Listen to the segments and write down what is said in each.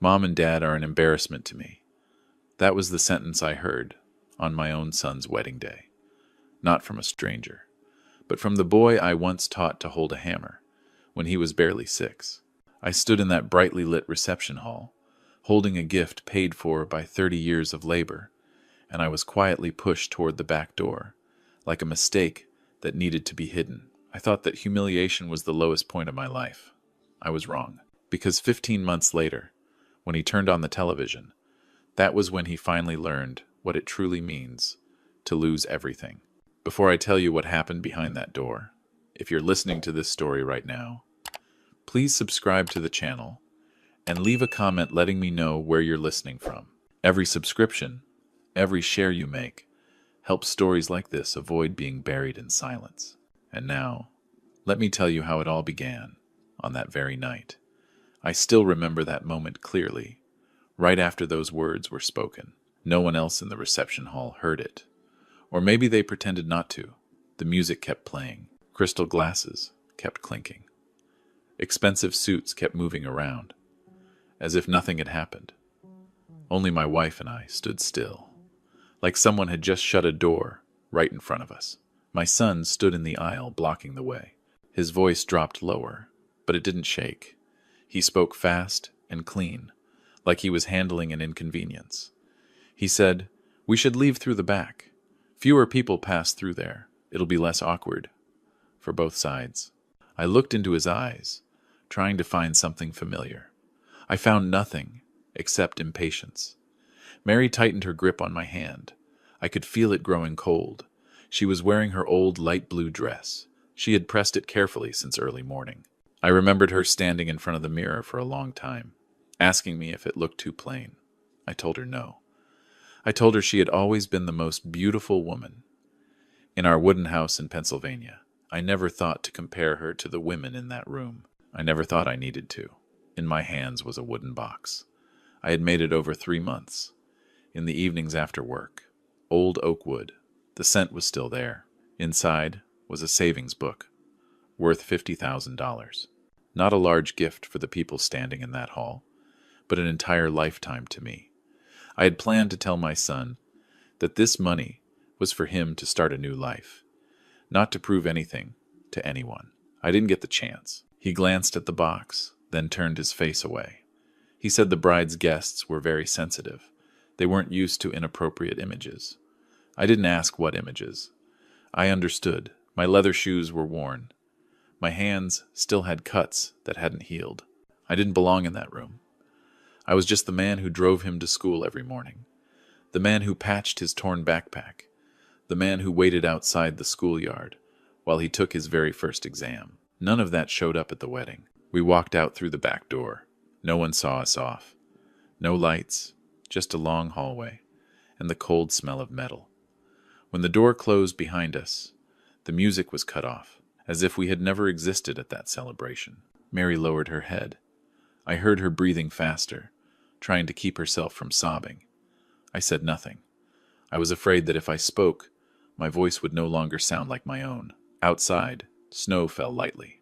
Mom and Dad are an embarrassment to me. That was the sentence I heard on my own son's wedding day. Not from a stranger, but from the boy I once taught to hold a hammer when he was barely 6. I stood in that brightly lit reception hall, holding a gift paid for by 30 years of labor, and I was quietly pushed toward the back door, like a mistake that needed to be hidden. I thought that humiliation was the lowest point of my life. I was wrong, because 15 months later, when he turned on the television, that was when he finally learned what it truly means to lose everything. Before I tell you what happened behind that door, if you're listening to this story right now, please subscribe to the channel and leave a comment letting me know where you're listening from. Every subscription, every share you make, helps stories like this avoid being buried in silence. And now, let me tell you how it all began on that very night. I still remember that moment clearly, right after those words were spoken. No one else in the reception hall heard it. Or maybe they pretended not to. The music kept playing. Crystal glasses kept clinking. Expensive suits kept moving around, as if nothing had happened. Only my wife and I stood still, like someone had just shut a door right in front of us. My son stood in the aisle, blocking the way. His voice dropped lower, but it didn't shake. He spoke fast and clean, like he was handling an inconvenience. He said, "We should leave through the back. Fewer people pass through there. It'll be less awkward for both sides." I looked into his eyes, trying to find something familiar. I found nothing except impatience. Mary tightened her grip on my hand. I could feel it growing cold. She was wearing her old light blue dress. She had pressed it carefully since early morning. I remembered her standing in front of the mirror for a long time, asking me if it looked too plain. I told her no. I told her she had always been the most beautiful woman. In our wooden house in Pennsylvania, I never thought to compare her to the women in that room. I never thought I needed to. In my hands was a wooden box. I had made it over 3 months. In the evenings after work, old oak wood. The scent was still there. Inside was a savings book, worth $50,000. Not a large gift for the people standing in that hall, but an entire lifetime to me. I had planned to tell my son that this money was for him to start a new life, not to prove anything to anyone. I didn't get the chance. He glanced at the box, then turned his face away. He said the bride's guests were very sensitive. They weren't used to inappropriate images. I didn't ask what images. I understood. My leather shoes were worn. My hands still had cuts that hadn't healed. I didn't belong in that room. I was just the man who drove him to school every morning, the man who patched his torn backpack, the man who waited outside the schoolyard while he took his very first exam. None of that showed up at the wedding. We walked out through the back door. No one saw us off. No lights, just a long hallway, and the cold smell of metal. When the door closed behind us, the music was cut off, as if we had never existed at that celebration. Mary lowered her head. I heard her breathing faster, trying to keep herself from sobbing. I said nothing. I was afraid that if I spoke, my voice would no longer sound like my own. Outside, snow fell lightly.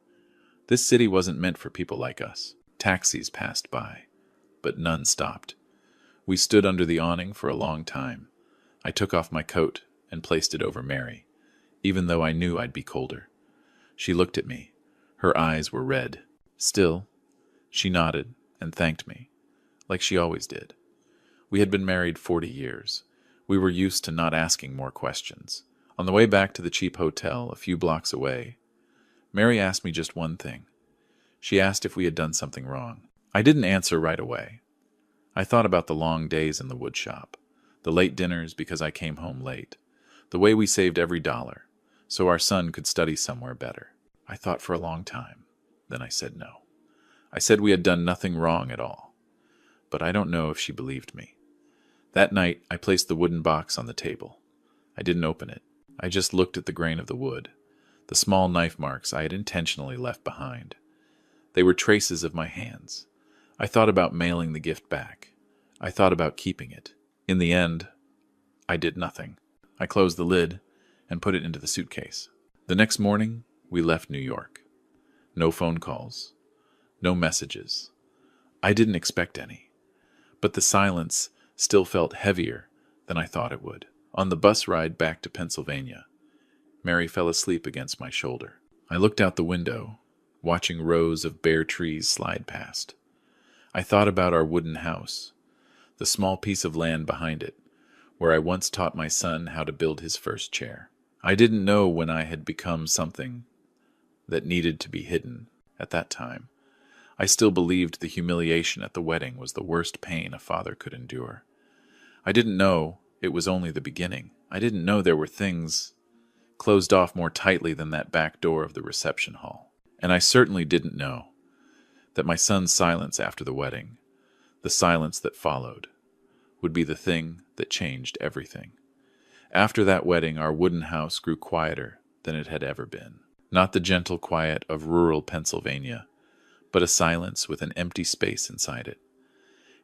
This city wasn't meant for people like us. Taxis passed by, but none stopped. We stood under the awning for a long time. I took off my coat and placed it over Mary, even though I knew I'd be colder. She looked at me. Her eyes were red. Still, she nodded and thanked me, like she always did. We had been married 40 years. We were used to not asking more questions. On the way back to the cheap hotel a few blocks away, Mary asked me just one thing. She asked if we had done something wrong. I didn't answer right away. I thought about the long days in the wood shop, the late dinners because I came home late, the way we saved every dollar so our son could study somewhere better. I thought for a long time. Then I said no. I said we had done nothing wrong at all. But I don't know if she believed me. That night, I placed the wooden box on the table. I didn't open it. I just looked at the grain of the wood, the small knife marks I had intentionally left behind. They were traces of my hands. I thought about mailing the gift back. I thought about keeping it. In the end, I did nothing. I closed the lid and put it into the suitcase. The next morning, we left New York. No phone calls. No messages. I didn't expect any. But the silence still felt heavier than I thought it would. On the bus ride back to Pennsylvania, Mary fell asleep against my shoulder. I looked out the window, watching rows of bare trees slide past. I thought about our wooden house, the small piece of land behind it, where I once taught my son how to build his first chair. I didn't know when I had become something that needed to be hidden at that time. I still believed the humiliation at the wedding was the worst pain a father could endure. I didn't know it was only the beginning. I didn't know there were things closed off more tightly than that back door of the reception hall. And I certainly didn't know that my son's silence after the wedding, the silence that followed, would be the thing that changed everything. After that wedding, our wooden house grew quieter than it had ever been. Not the gentle quiet of rural Pennsylvania, but a silence with an empty space inside it.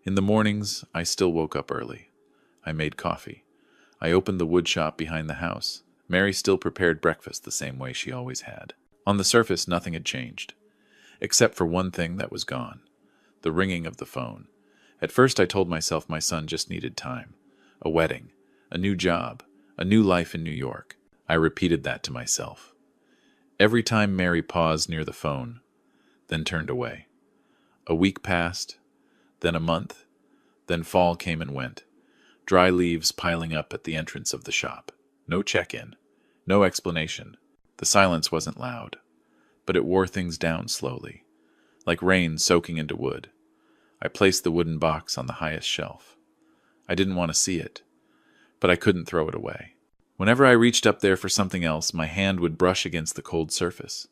In the mornings, I still woke up early. I made coffee. I opened the wood shop behind the house. Mary still prepared breakfast the same way she always had. On the surface, nothing had changed, except for one thing that was gone: the ringing of the phone. At first I told myself my son just needed time. A wedding, a new job, a new life in New York. I repeated that to myself. Every time Mary paused near the phone, then turned away. A week passed, then a month, then fall came and went, dry leaves piling up at the entrance of the shop. No check-in, no explanation. The silence wasn't loud, but it wore things down slowly, like rain soaking into wood. I placed the wooden box on the highest shelf. I didn't want to see it, but I couldn't throw it away. Whenever I reached up there for something else, my hand would brush against the cold surface,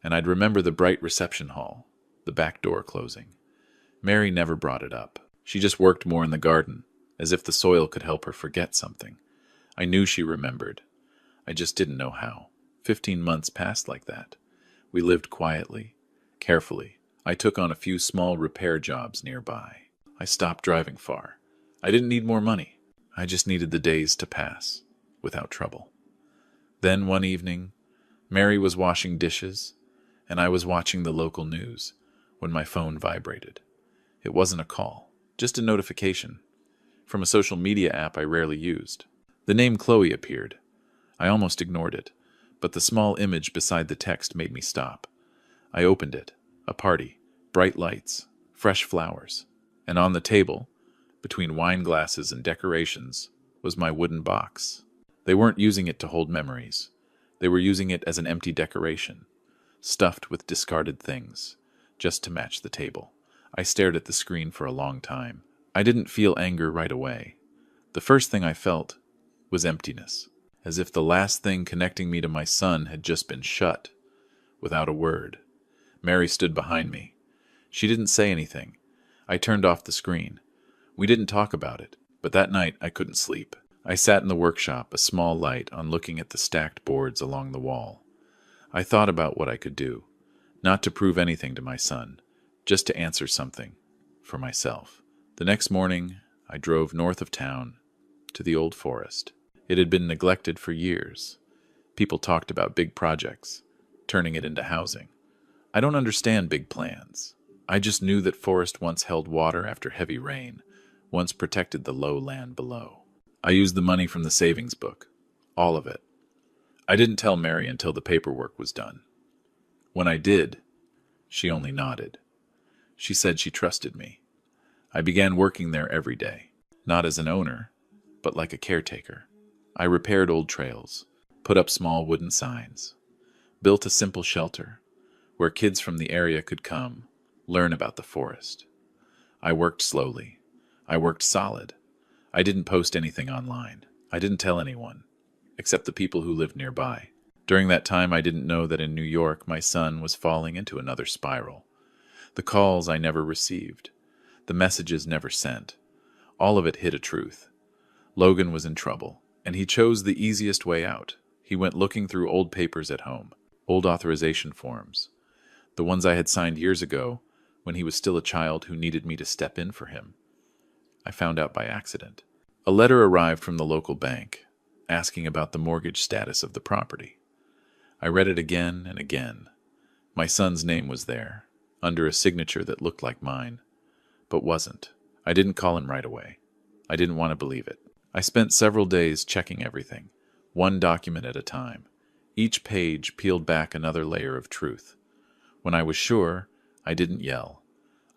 and I'd remember the bright reception hall, the back door closing. Mary never brought it up. She just worked more in the garden, as if the soil could help her forget something. I knew she remembered. I just didn't know how. 15 months passed like that. We lived quietly, carefully. I took on a few small repair jobs nearby. I stopped driving far. I didn't need more money. I just needed the days to pass without trouble. Then one evening, Mary was washing dishes, and I was watching the local news when my phone vibrated. It wasn't a call, just a notification from a social media app I rarely used. The name Chloe appeared. I almost ignored it, but the small image beside the text made me stop. I opened it. A party, bright lights, fresh flowers, and on the table, between wine glasses and decorations, was my wooden box. They weren't using it to hold memories. They were using it as an empty decoration, stuffed with discarded things, just to match the table. I stared at the screen for a long time. I didn't feel anger right away. The first thing I felt was emptiness, as if the last thing connecting me to my son had just been shut, without a word. Mary stood behind me. She didn't say anything. I turned off the screen. We didn't talk about it, but that night I couldn't sleep. I sat in the workshop, a small light on looking at the stacked boards along the wall. I thought about what I could do, not to prove anything to my son, just to answer something for myself. The next morning, I drove north of town to the old forest. It had been neglected for years. People talked about big projects, turning it into housing. I don't understand big plans. I just knew that forest once held water after heavy rain, once protected the low land below. I used the money from the savings book, all of it. I didn't tell Mary until the paperwork was done. When I did, she only nodded. She said she trusted me. I began working there every day, not as an owner, but like a caretaker. I repaired old trails, put up small wooden signs, built a simple shelter where kids from the area could come, learn about the forest. I worked slowly. I worked solid. I didn't post anything online. I didn't tell anyone, except the people who lived nearby. During that time, I didn't know that in New York, my son was falling into another spiral. The calls I never received, the messages never sent, all of it hid a truth. Logan was in trouble, and he chose the easiest way out. He went looking through old papers at home, old authorization forms, the ones I had signed years ago when he was still a child who needed me to step in for him. I found out by accident. A letter arrived from the local bank, asking about the mortgage status of the property. I read it again and again. My son's name was there, under a signature that looked like mine, but wasn't. I didn't call him right away. I didn't want to believe it. I spent several days checking everything, one document at a time. Each page peeled back another layer of truth. When I was sure, I didn't yell.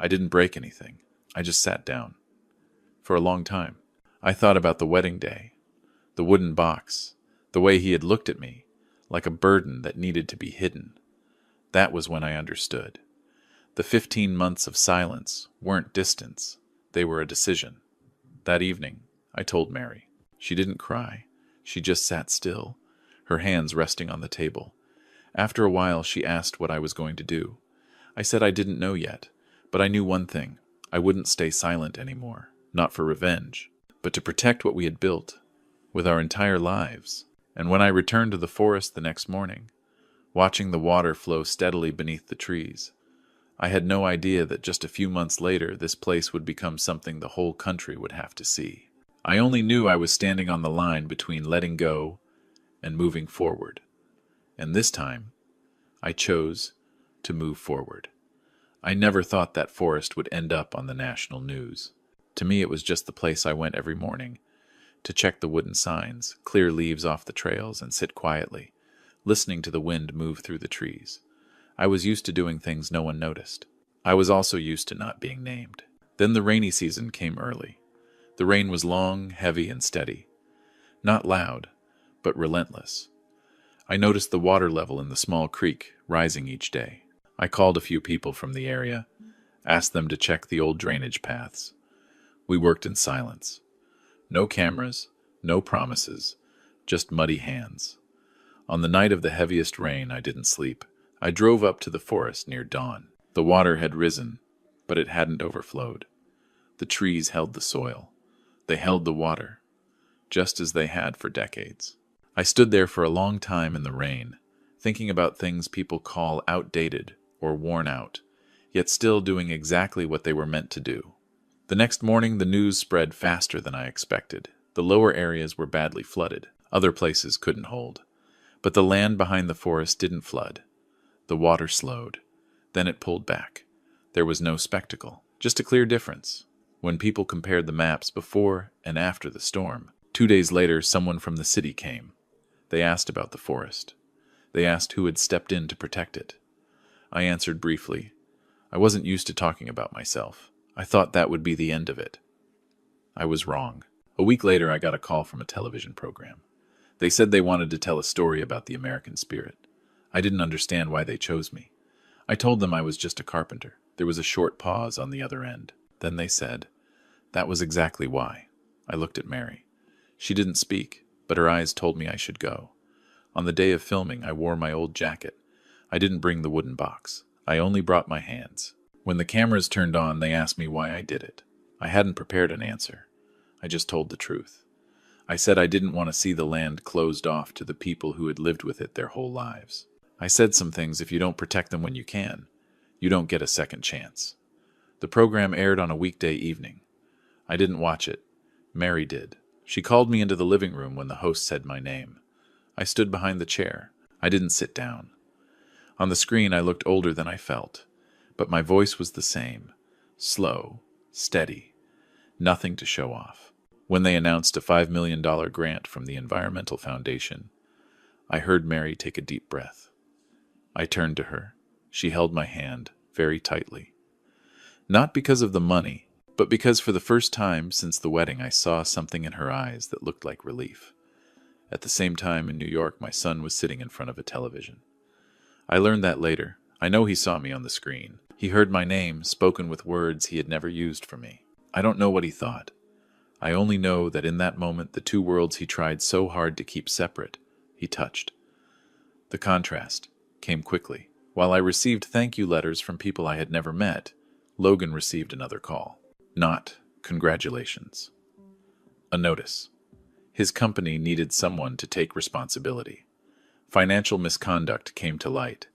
I didn't break anything. I just sat down. For a long time, I thought about the wedding day, the wooden box, the way he had looked at me, like a burden that needed to be hidden. That was when I understood. The 15 months of silence weren't distance. They were a decision. That evening, I told Mary. She didn't cry. She just sat still, her hands resting on the table. After a while, she asked what I was going to do. I said I didn't know yet, but I knew one thing. I wouldn't stay silent anymore, not for revenge, but to protect what we had built, with our entire lives. And when I returned to the forest the next morning, watching the water flow steadily beneath the trees, I had no idea that just a few months later this place would become something the whole country would have to see. I only knew I was standing on the line between letting go and moving forward. And this time, I chose to move forward. I never thought that forest would end up on the national news. To me, it was just the place I went every morning to check the wooden signs, clear leaves off the trails, and sit quietly, listening to the wind move through the trees. I was used to doing things no one noticed. I was also used to not being named. Then the rainy season came early. The rain was long, heavy, and steady. Not loud, but relentless. I noticed the water level in the small creek rising each day. I called a few people from the area, asked them to check the old drainage paths. We worked in silence. No cameras, no promises, just muddy hands. On the night of the heaviest rain, I didn't sleep. I drove up to the forest near dawn. The water had risen, but it hadn't overflowed. The trees held the soil. They held the water, just as they had for decades. I stood there for a long time in the rain, thinking about things people call outdated or worn out, yet still doing exactly what they were meant to do. The next morning, the news spread faster than I expected. The lower areas were badly flooded. Other places couldn't hold. But the land behind the forest didn't flood. The water slowed. Then it pulled back. There was no spectacle, just a clear difference. When people compared the maps before and after the storm, 2 days later, someone from the city came. They asked about the forest. They asked who had stepped in to protect it. I answered briefly. I wasn't used to talking about myself. I thought that would be the end of it. I was wrong. A week later, I got a call from a television program. They said they wanted to tell a story about the American spirit. I didn't understand why they chose me. I told them I was just a carpenter. There was a short pause on the other end. Then they said, "That was exactly why." I looked at Mary. She didn't speak, but her eyes told me I should go. On the day of filming, I wore my old jacket. I didn't bring the wooden box. I only brought my hands. When the cameras turned on, they asked me why I did it. I hadn't prepared an answer. I just told the truth. I said I didn't want to see the land closed off to the people who had lived with it their whole lives. I said some things: if you don't protect them when you can, you don't get a second chance. The program aired on a weekday evening. I didn't watch it. Mary did. She called me into the living room when the host said my name. I stood behind the chair. I didn't sit down. On the screen, I looked older than I felt, but my voice was the same, slow, steady, nothing to show off. When they announced a $5 million grant from the Environmental Foundation, I heard Mary take a deep breath. I turned to her. She held my hand very tightly. Not because of the money, but because for the first time since the wedding I saw something in her eyes that looked like relief. At the same time in New York, my son was sitting in front of a television. I learned that later. I know he saw me on the screen. He heard my name, spoken with words he had never used for me. I don't know what he thought. I only know that in that moment, the two worlds he tried so hard to keep separate, he touched. The contrast came quickly. While I received thank you letters from people I had never met, Logan received another call. Not congratulations. A notice. His company needed someone to take responsibility. Financial misconduct came to light.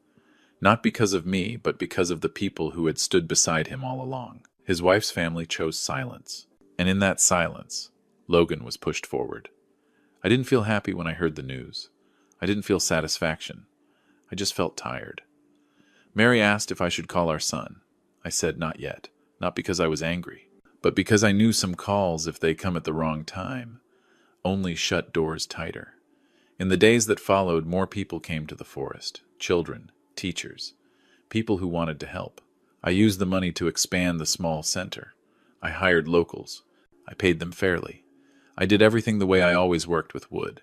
Not because of me, but because of the people who had stood beside him all along. His wife's family chose silence. And in that silence, Logan was pushed forward. I didn't feel happy when I heard the news. I didn't feel satisfaction. I just felt tired. Mary asked if I should call our son. I said not yet, not because I was angry, But because I knew some calls, if they come at the wrong time, only shut doors tighter. In the days that followed, more people came to the forest. Children, teachers, people who wanted to help. I used the money to expand the small center. I hired locals. I paid them fairly. I did everything the way I always worked with wood.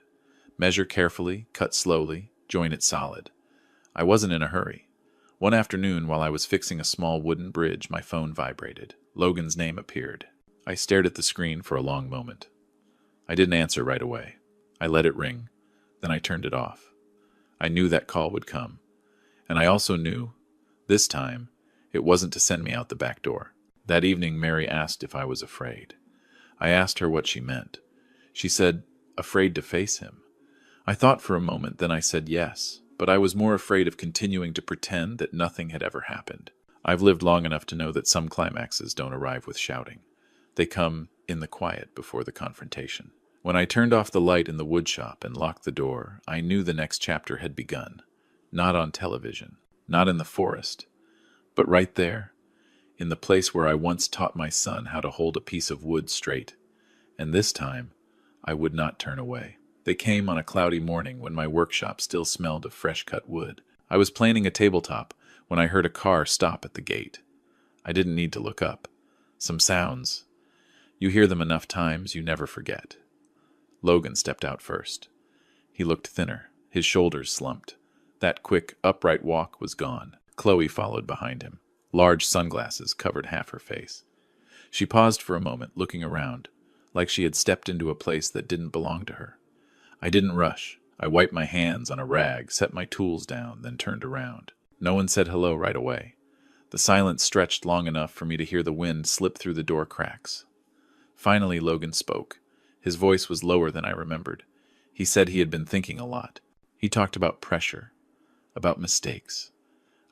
Measure carefully, cut slowly, join it solid. I wasn't in a hurry. One afternoon, while I was fixing a small wooden bridge, my phone vibrated. Logan's name appeared. I stared at the screen for a long moment. I didn't answer right away. I let it ring. Then I turned it off. I knew that call would come. And I also knew, this time, it wasn't to send me out the back door. That evening, Mary asked if I was afraid. I asked her what she meant. She said, afraid to face him. I thought for a moment, then I said yes, but I was more afraid of continuing to pretend that nothing had ever happened. I've lived long enough to know that some climaxes don't arrive with shouting. They come in the quiet before the confrontation. When I turned off the light in the woodshop and locked the door, I knew the next chapter had begun. Not on television, not in the forest, but right there, in the place where I once taught my son how to hold a piece of wood straight. And this time, I would not turn away. They came on a cloudy morning when my workshop still smelled of fresh-cut wood. I was planing a tabletop when I heard a car stop at the gate. I didn't need to look up. Some sounds. You hear them enough times, you never forget. Logan stepped out first. He looked thinner, his shoulders slumped. That quick, upright walk was gone. Chloe followed behind him. Large sunglasses covered half her face. She paused for a moment, looking around, like she had stepped into a place that didn't belong to her. I didn't rush. I wiped my hands on a rag, set my tools down, then turned around. No one said hello right away. The silence stretched long enough for me to hear the wind slip through the door cracks. Finally, Logan spoke. His voice was lower than I remembered. He said he had been thinking a lot. He talked about pressure, about mistakes,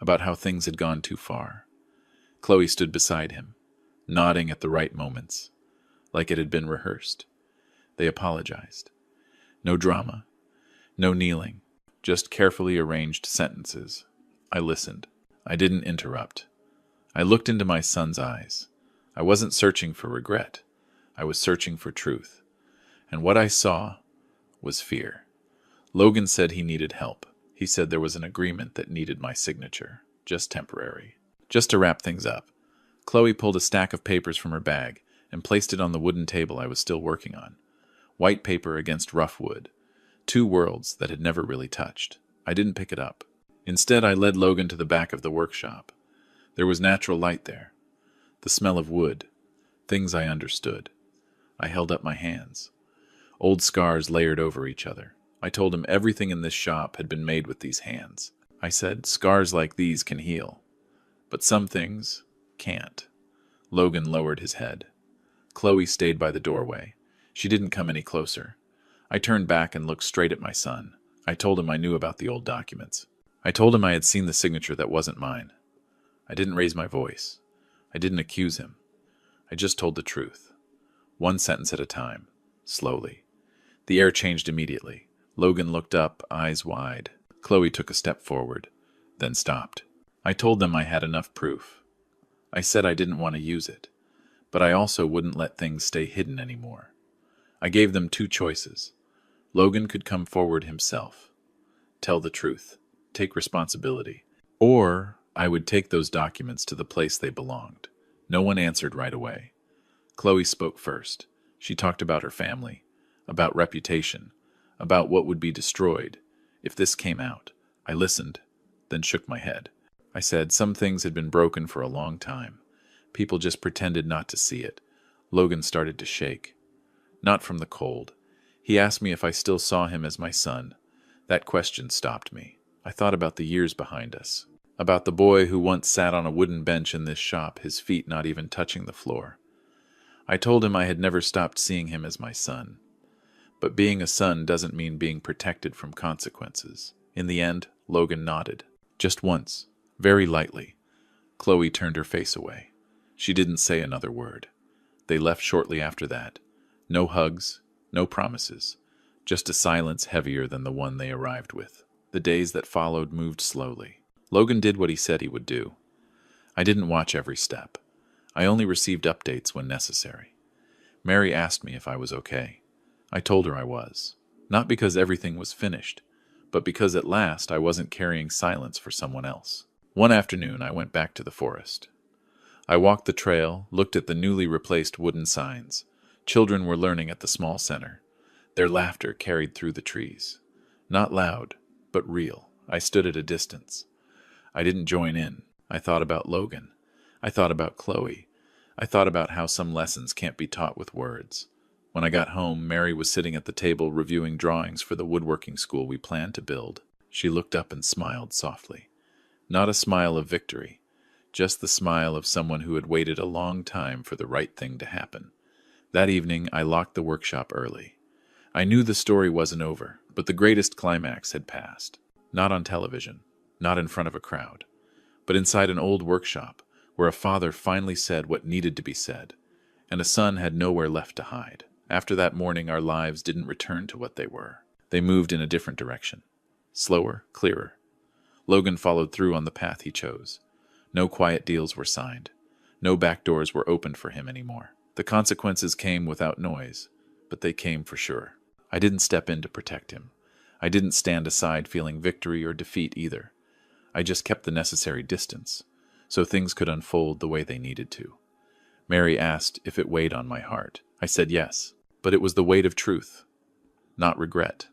about how things had gone too far. Chloe stood beside him, nodding at the right moments, like it had been rehearsed. They apologized. No drama, no kneeling, just carefully arranged sentences. I listened. I didn't interrupt. I looked into my son's eyes. I wasn't searching for regret. I was searching for truth. And what I saw was fear. Logan said he needed help. He said there was an agreement that needed my signature, just temporary. Just to wrap things up, Chloe pulled a stack of papers from her bag and placed it on the wooden table I was still working on. White paper against rough wood. Two worlds that had never really touched. I didn't pick it up. Instead, I led Logan to the back of the workshop. There was natural light there. The smell of wood. Things I understood. I held up my hands. Old scars layered over each other. I told him everything in this shop had been made with these hands. I said, scars like these can heal. But some things can't. Logan lowered his head. Chloe stayed by the doorway. She didn't come any closer. I turned back and looked straight at my son. I told him I knew about the old documents. I told him I had seen the signature that wasn't mine. I didn't raise my voice. I didn't accuse him. I just told the truth. One sentence at a time, slowly. The air changed immediately. Logan looked up, eyes wide. Chloe took a step forward, then stopped. I told them I had enough proof. I said I didn't want to use it, but I also wouldn't let things stay hidden anymore. I gave them two choices. Logan could come forward himself, tell the truth, take responsibility, or I would take those documents to the place they belonged. No one answered right away. Chloe spoke first. She talked about her family, about reputation, about what would be destroyed if this came out. I listened, then shook my head. I said some things had been broken for a long time. People just pretended not to see it. Logan started to shake. Not from the cold. He asked me if I still saw him as my son. That question stopped me. I thought about the years behind us, about the boy who once sat on a wooden bench in this shop, his feet not even touching the floor. I told him I had never stopped seeing him as my son. But being a son doesn't mean being protected from consequences. In the end, Logan nodded. Just once, very lightly. Chloe turned her face away. She didn't say another word. They left shortly after that. No hugs, no promises. Just a silence heavier than the one they arrived with. The days that followed moved slowly. Logan did what he said he would do. I didn't watch every step. I only received updates when necessary. Mary asked me if I was okay. I told her I was. Not because everything was finished, but because at last I wasn't carrying silence for someone else. One afternoon, I went back to the forest. I walked the trail, looked at the newly replaced wooden signs. Children were learning at the small center. Their laughter carried through the trees. Not loud, but real. I stood at a distance. I didn't join in. I thought about Logan. I thought about Chloe. I thought about how some lessons can't be taught with words. When I got home, Mary was sitting at the table reviewing drawings for the woodworking school we planned to build. She looked up and smiled softly. Not a smile of victory, just the smile of someone who had waited a long time for the right thing to happen. That evening, I locked the workshop early. I knew the story wasn't over, but the greatest climax had passed. Not on television, not in front of a crowd, but inside an old workshop where a father finally said what needed to be said, and a son had nowhere left to hide. After that morning, our lives didn't return to what they were. They moved in a different direction. Slower, clearer. Logan followed through on the path he chose. No quiet deals were signed. No back doors were opened for him anymore. The consequences came without noise, but they came for sure. I didn't step in to protect him. I didn't stand aside feeling victory or defeat either. I just kept the necessary distance, so things could unfold the way they needed to. Mary asked if it weighed on my heart. I said yes, but it was the weight of truth, not regret.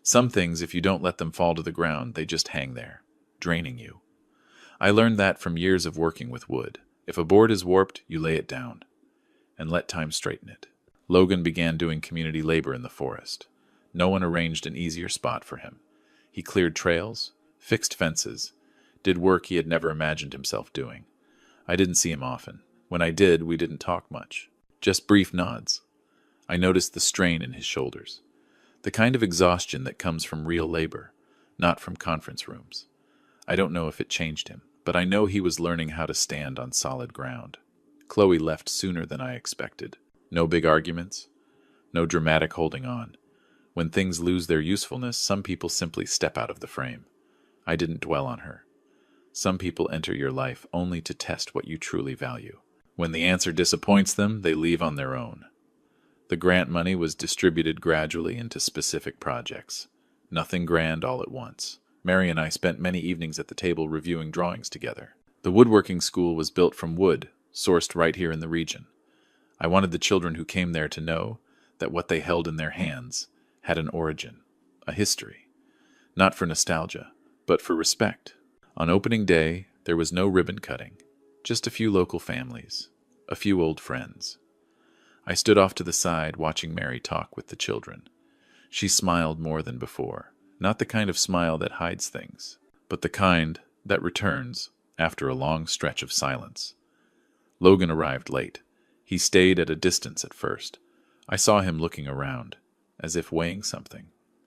Some things, if you don't let them fall to the ground, they just hang there, draining you. I learned that from years of working with wood. If a board is warped, you lay it down and let time straighten it. Logan began doing community labor in the forest. No one arranged an easier spot for him. He cleared trails, fixed fences, did work he had never imagined himself doing. I didn't see him often. When I did, we didn't talk much. Just brief nods. I noticed the strain in his shoulders. The kind of exhaustion that comes from real labor, not from conference rooms. I don't know if it changed him, but I know he was learning how to stand on solid ground. Chloe left sooner than I expected. No big arguments, no dramatic holding on. When things lose their usefulness, some people simply step out of the frame. I didn't dwell on her. Some people enter your life only to test what you truly value. When the answer disappoints them, they leave on their own. The grant money was distributed gradually into specific projects. Nothing grand all at once. Mary and I spent many evenings at the table reviewing drawings together. The woodworking school was built from wood, sourced right here in the region. I wanted the children who came there to know that what they held in their hands had an origin, a history. Not for nostalgia, but for respect. On opening day, there was no ribbon cutting, just a few local families, a few old friends. I stood off to the side watching Mary talk with the children. She smiled more than before, not the kind of smile that hides things, but the kind that returns after a long stretch of silence. Logan arrived late. He stayed at a distance at first. I saw him looking around, as if weighing something.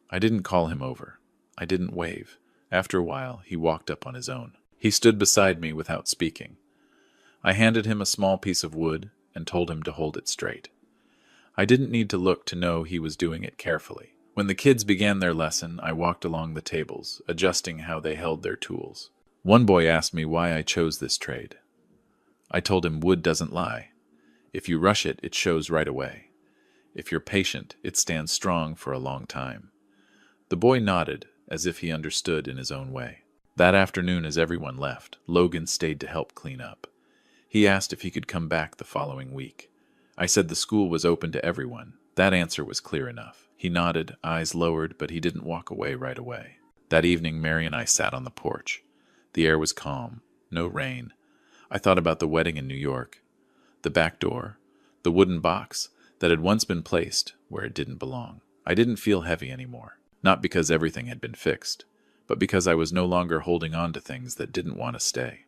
I didn't call him over. I didn't wave. After a while, he walked up on his own. He stood beside me without speaking. I handed him a small piece of wood and told him to hold it straight. I didn't need to look to know he was doing it carefully. When the kids began their lesson, I walked along the tables, adjusting how they held their tools. One boy asked me why I chose this trade. I told him wood doesn't lie. If you rush it, it shows right away. If you're patient, it stands strong for a long time. The boy nodded, as if he understood in his own way. That afternoon, as everyone left, Logan stayed to help clean up. He asked if he could come back the following week. I said the school was open to everyone. That answer was clear enough. He nodded, eyes lowered, but he didn't walk away right away. That evening, Mary and I sat on the porch. The air was calm, no rain. I thought about the wedding in New York, the back door, the wooden box that had once been placed where it didn't belong. I didn't feel heavy anymore, not because everything had been fixed, but because I was no longer holding on to things that didn't want to stay.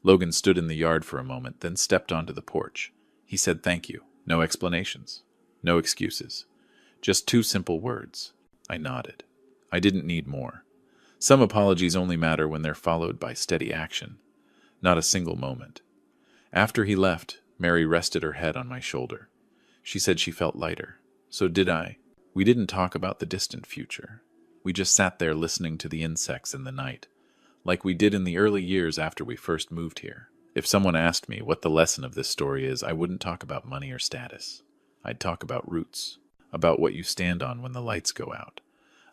Logan stood in the yard for a moment, then stepped onto the porch. He said thank you. No explanations, no excuses. Just two simple words. I nodded. I didn't need more. Some apologies only matter when they're followed by steady action, not a single moment. After he left, Mary rested her head on my shoulder. She said she felt lighter. So did I. We didn't talk about the distant future. We just sat there listening to the insects in the night, like we did in the early years after we first moved here. If someone asked me what the lesson of this story is, I wouldn't talk about money or status. I'd talk about roots, about what you stand on when the lights go out.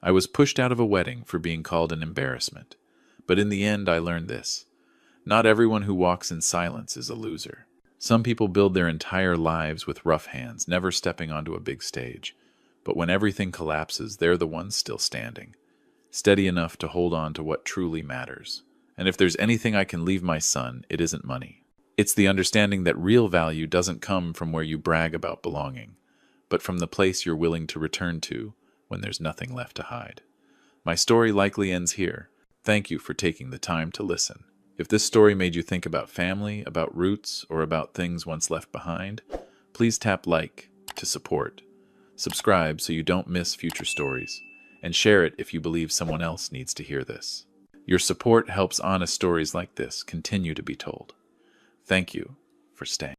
I was pushed out of a wedding for being called an embarrassment, but in the end I learned this. Not everyone who walks in silence is a loser. Some people build their entire lives with rough hands, never stepping onto a big stage. But when everything collapses, they're the ones still standing, steady enough to hold on to what truly matters. And if there's anything I can leave my son, it isn't money. It's the understanding that real value doesn't come from where you brag about belonging, but from the place you're willing to return to when there's nothing left to hide. My story likely ends here. Thank you for taking the time to listen. If this story made you think about family, about roots, or about things once left behind, please tap like to support. Subscribe so you don't miss future stories, and share it if you believe someone else needs to hear this. Your support helps honest stories like this continue to be told. Thank you for staying.